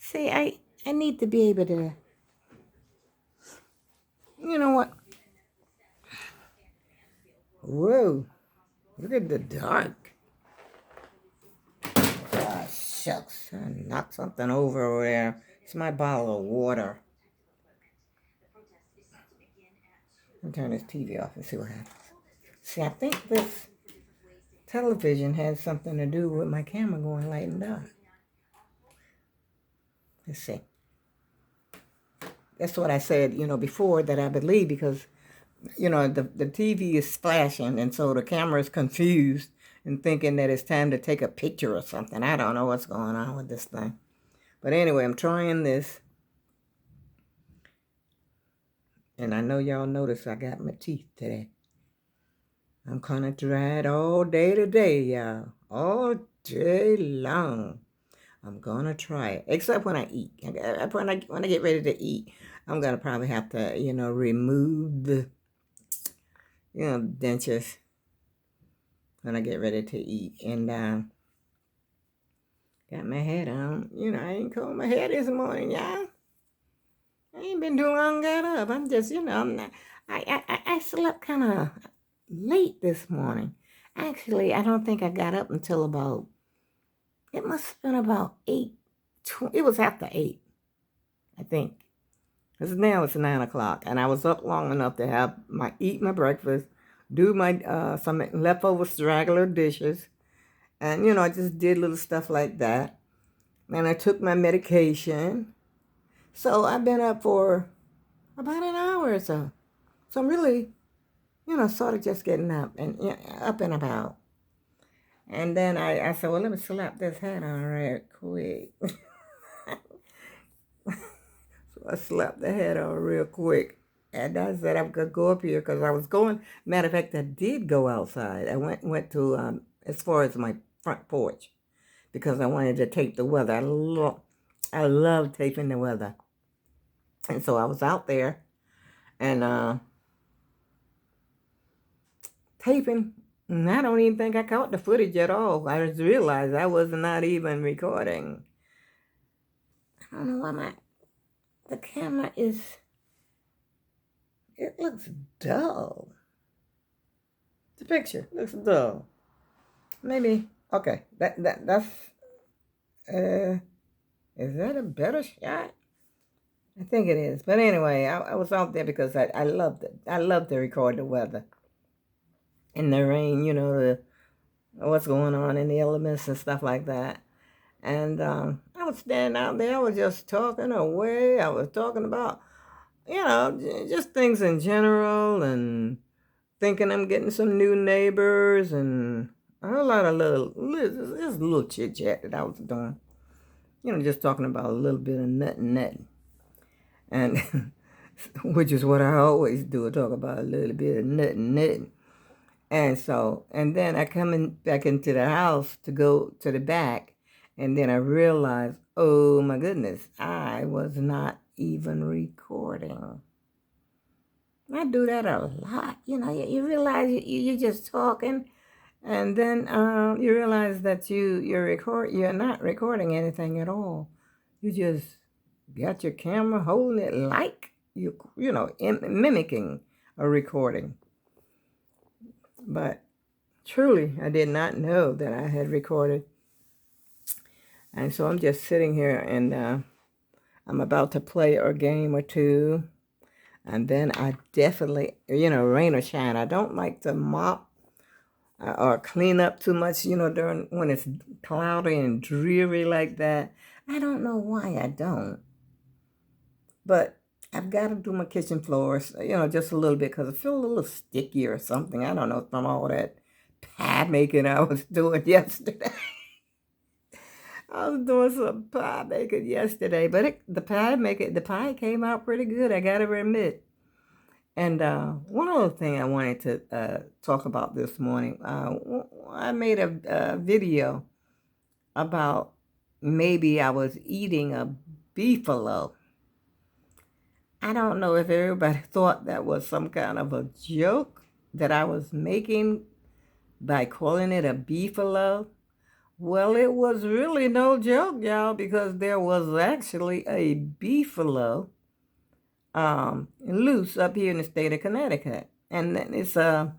See, I need to be able to, you know what? Whoa, look at the dark. Ah, shucks, I knocked something over there. It's my bottle of water. I'll turn this TV off and see what happens. See, I think this television has something to do with my camera going light and dark. Let's see. That's what I said, before, that I believe, because, the TV is flashing, and so the camera is confused and thinking that it's time to take a picture or something. I don't know what's going on with this thing. But anyway, I'm trying this. And I know y'all notice I got my teeth today. I'm gonna try it all day today, y'all. All day long. I'm gonna try it. Except when I eat. When I get ready to eat, I'm gonna probably have to, remove the, dentures when I get ready to eat. And got my head on. I ain't combed my hair this morning, y'all. I ain't been too long got up. I'm just, I'm not. I slept kind of late this morning. Actually, I don't think I got up until about. It must have been about 8. It was after 8, I think. Because now it's 9 o'clock, and I was up long enough to eat my breakfast, do my some leftover straggler dishes, and I just did little stuff like that. And I took my medication. So I've been up for about an hour or so. So I'm really, sort of just getting up and up and about. And then I said, well, let me slap this hat on right quick. So I slapped the hat on real quick. And I said I could go up here because I was going. Matter of fact, I did go outside. I went to as far as my front porch because I wanted to tape the weather. I love taping the weather. And so I was out there and taping. And I don't even think I caught the footage at all. I just realized I was not even recording. I don't know why the camera it looks dull. The picture looks dull. Maybe, okay, that's, is that a better shot? I think it is. But anyway, I was out there because I loved it. I love to record the weather. In the rain, what's going on in the elements and stuff like that. And I was standing out there. I was just talking away. I was talking about, just things in general and thinking I'm getting some new neighbors and a whole lot of little chit chat that I was doing. Just talking about a little bit of nothing. And which is what I always do, talk about a little bit of nothing. And then I come back into the house to go to the back, and then I realized, oh my goodness, I was not even recording. I do that a lot. You realize you're just talking, and then you realize that you're not recording anything at all. You just got your camera holding it like mimicking a recording. But truly, I did not know that I had recorded. And so I'm just sitting here and I'm about to play a game or two. And then I definitely, rain or shine, I don't like to mop or clean up too much, when it's cloudy and dreary like that. I don't know why I don't. But I've got to do my kitchen floors, just a little bit because I feel a little sticky or something. I don't know, from all that pie making I was doing yesterday. I was doing some pie making yesterday, but the pie came out pretty good, I gotta admit. And one other thing I wanted to talk about this morning, I made a video about maybe I was eating a beefalo. I don't know if everybody thought that was some kind of a joke that I was making by calling it a beefalo. Well, it was really no joke, y'all, because there was actually a beefalo loose up here in the state of Connecticut. And it's a,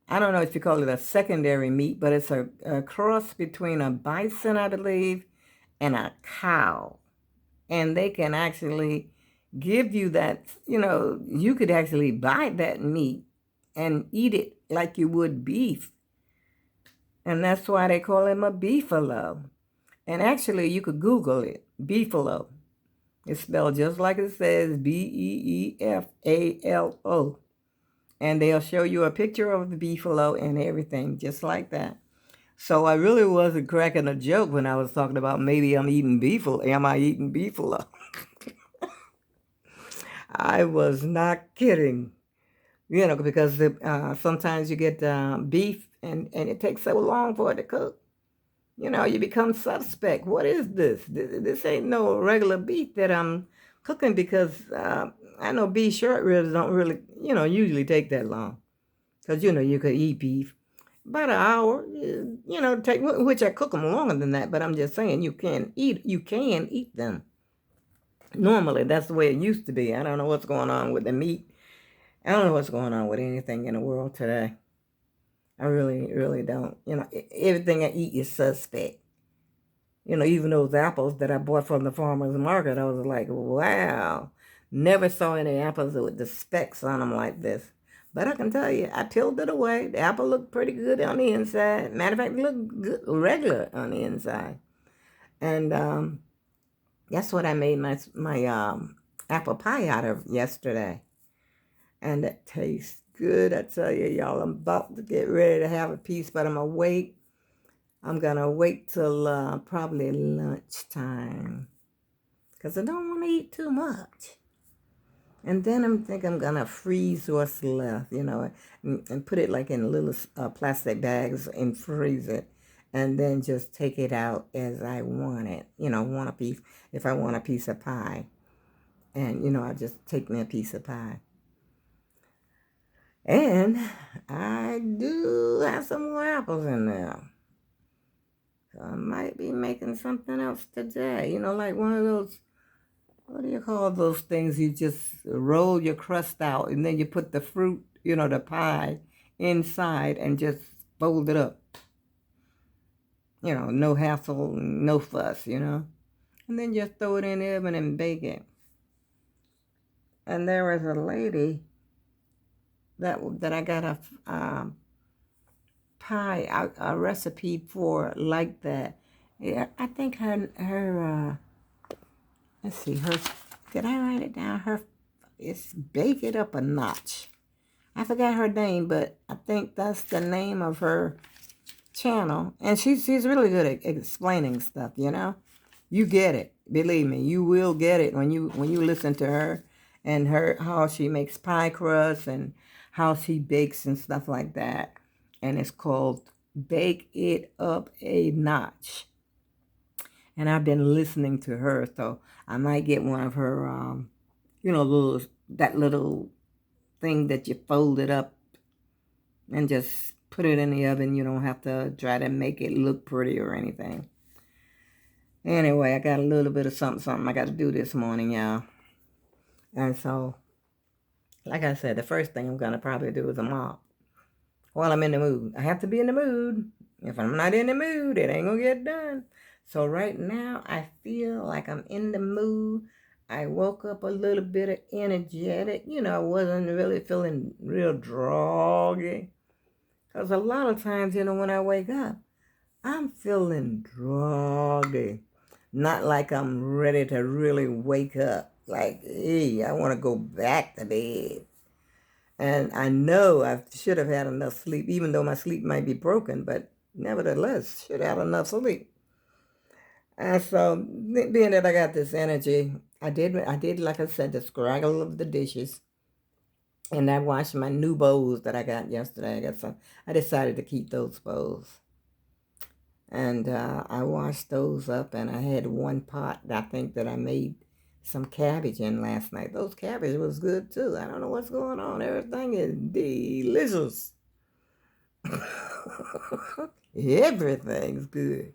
I don't know if you call it a secondary meat, but it's a cross between a bison, I believe, and a cow. And they can actually give you that, you could actually buy that meat and eat it like you would beef. And that's why they call him a beefalo. And actually, you could Google it, beefalo. It's spelled just like it says, Beefalo. And they'll show you a picture of the beefalo and everything, just like that. So I really wasn't cracking a joke when I was talking about maybe I'm eating beefalo. Am I eating beefalo? I was not kidding. Because sometimes you get beef and it takes so long for it to cook. You become suspect. What is this? This ain't no regular beef that I'm cooking because I know beef short ribs don't really, usually take that long. Because, you could eat beef about an hour, take which I cook them longer than that. But I'm just saying you can eat them. Normally, that's the way it used to be. I don't know what's going on with the meat. I don't know what's going on with anything in the world today. I really, really don't. Everything I eat is suspect. Even those apples that I bought from the farmer's market, I was like, wow. Never saw any apples with the specks on them like this. But I can tell you, I peeled it away. The apple looked pretty good on the inside. Matter of fact, it looked good, regular on the inside. And that's what I made my apple pie out of yesterday. And it tastes good. I tell you, y'all, I'm about to get ready to have a piece, but I'm going to wait. I'm going to wait till probably lunchtime because I don't want to eat too much. And then I'm going to freeze what's left, and put it like in little plastic bags and freeze it. And then just take it out as I want it. Want a piece, if I want a piece of pie. And, I just take me a piece of pie. And I do have some more apples in there. So I might be making something else today. Like one of those, what do you call those things? You just roll your crust out and then you put the fruit, the pie inside and just fold it up. No hassle, no fuss, And then just throw it in the oven and bake it. And there was a lady that I got a pie, a recipe for like that. Yeah, I think her let's see, did I write it down? It's Bake It Up a Notch. I forgot her name, but I think that's the name of her channel. And she's really good at explaining stuff, You get it. Believe me, you will get it when you listen to her and how she makes pie crust and how she bakes and stuff like that. And it's called Bake It Up a Notch. And I've been listening to her, so I might get one of her, that little thing that you fold it up and just put it in the oven. You don't have to try to make it look pretty or anything. Anyway, I got a little bit of something I got to do this morning, y'all. And so, like I said, the first thing I'm going to probably do is a mop while I'm in the mood. I have to be in the mood. If I'm not in the mood, it ain't going to get done. So right now, I feel like I'm in the mood. I woke up a little bit energetic. I wasn't really feeling real droggy. Because a lot of times, when I wake up, I'm feeling droggy. Not like I'm ready to really wake up. Like, hey, I want to go back to bed. And I know I should have had enough sleep, even though my sleep might be broken, but nevertheless, should have had enough sleep. And so, being that I got this energy, I did, like I said, the scraggle of the dishes. And I washed my new bowls that I got yesterday. I decided to keep those bowls. And I washed those up, and I had one pot, I think, that I made some cabbage in last night. Those cabbage was good, too. I don't know what's going on. Everything is delicious. Everything's good.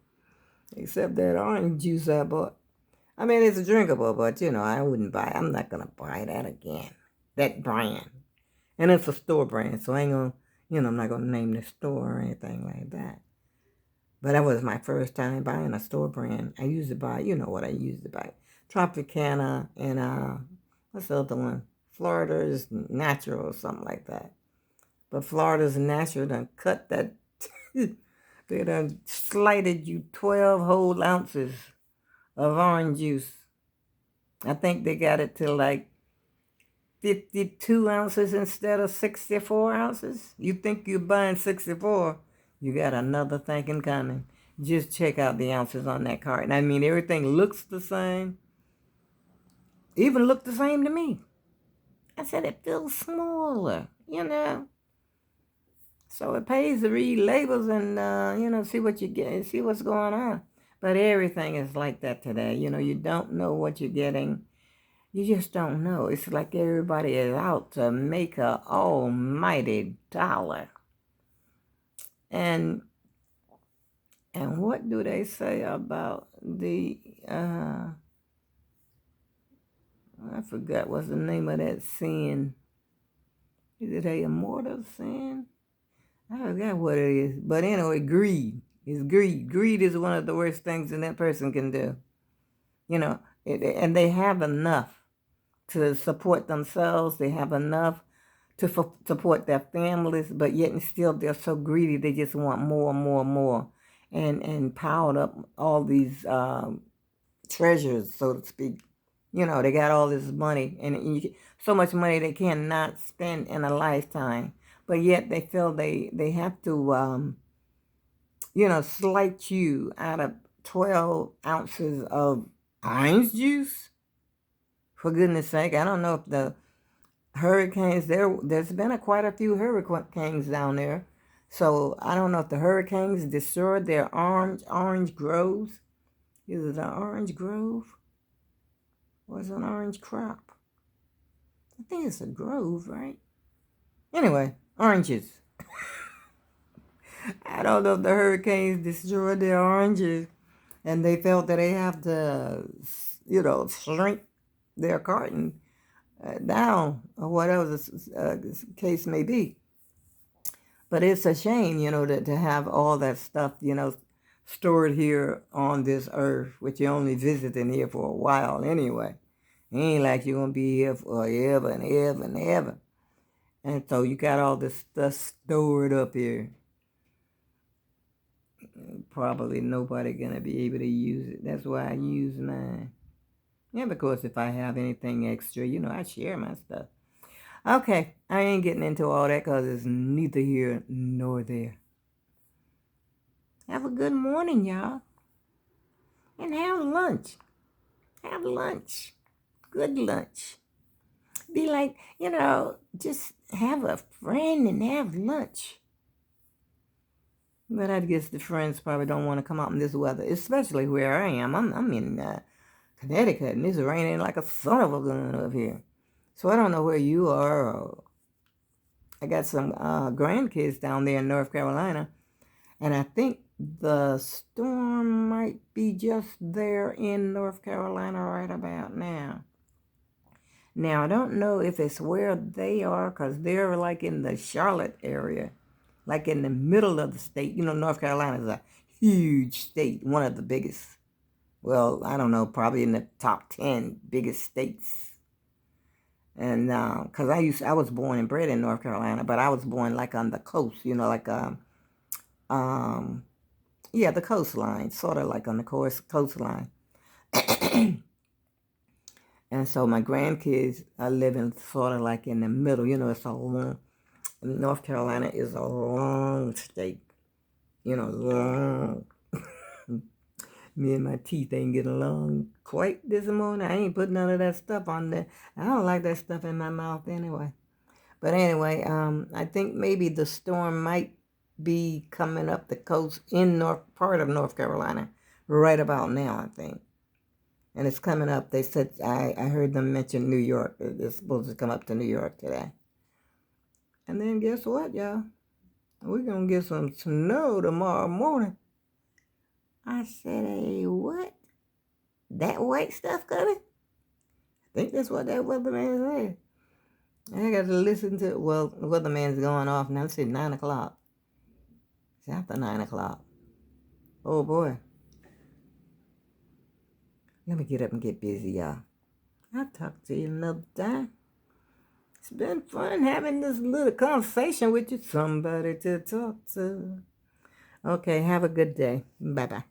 except that orange juice I bought. I mean, it's drinkable, but I wouldn't buy. I'm not gonna buy that again. That brand, and it's a store brand, so I ain't gonna, I'm not gonna name the store or anything like that. But that was my first time buying a store brand. I used to buy, you know what I used to buy, Tropicana and what's the other one? Florida's Natural or something like that. But Florida's Natural done cut that. They done slighted you 12 whole ounces of orange juice. I think they got it to like 52 ounces instead of 64 ounces. You think you're buying 64, you got another thinking coming. Just check out the ounces on that carton. I mean, everything looks the same. Even looked the same to me. I said it feels smaller. So it pays to read labels and, see what you get and see what's going on. But everything is like that today. You don't know what you're getting. You just don't know. It's like everybody is out to make a almighty dollar. And what do they say about the I forgot what's the name of that sin. Is it a immortal sin? I forgot what it is. But anyway, greed. It's greed. Greed is one of the worst things that person can do. And they have enough to support themselves. They have enough to support their families, but yet and still they're so greedy. They just want more and more and more, and piled up all these treasures, so to speak. They got all this money, and so much money they cannot spend in a lifetime, but yet they feel they have to, slight you out of 12 ounces of orange juice. For goodness sake, I don't know if the hurricanes there's been quite a few hurricanes down there, so I don't know if the hurricanes destroyed their orange groves. Is it an orange grove or is it an orange crop? I think it's a grove, right? Anyway, oranges. I don't know if the hurricanes destroyed their oranges and they felt that they have to shrink their carton down, or whatever the case may be. But it's a shame, to have all that stuff, stored here on this earth, which you're only visiting here for a while anyway. It ain't like you're going to be here forever and ever and ever. And so you got all this stuff stored up here. Probably nobody going to be able to use it. That's why I use mine. Yeah, because if I have anything extra, I share my stuff. Okay, I ain't getting into all that because it's neither here nor there. Have a good morning, y'all. And have lunch. Have lunch. Good lunch. Be like, just have a friend and have lunch. But I guess the friends probably don't want to come out in this weather, especially where I am. I'm in Connecticut, and it's raining like a son of a gun up here. So I don't know where you are. I got some grandkids down there in North Carolina, and I think the storm might be just there in North Carolina right about now. Now, I don't know if it's where they are because they're like in the Charlotte area, like in the middle of the state. North Carolina is a huge state, one of the biggest. Well, I don't know, probably in the top 10 biggest states. And because I was born and bred in North Carolina, but I was born like on the coast, like the coastline, sort of like on the coastline. And so my grandkids are living sort of like in the middle. It's a long, North Carolina is a long state. Long. Me and my teeth ain't getting along quite this morning. I ain't put none of that stuff on there. I don't like that stuff in my mouth anyway. But anyway, I think maybe the storm might be coming up the coast in part of North Carolina right about now, I think. And it's coming up. They said, I heard them mention New York. It's supposed to come up to New York today. And then guess what, y'all? We're going to get some snow tomorrow morning. I said, hey, what? That white stuff coming? I think that's what that weatherman said. I got to listen to, well, the weatherman's going off now. It's 9 o'clock. It's after 9 o'clock. Oh, boy. Let me get up and get busy, y'all. I'll talk to you another time. It's been fun having this little conversation with you. Somebody to talk to. Okay, have a good day. Bye-bye.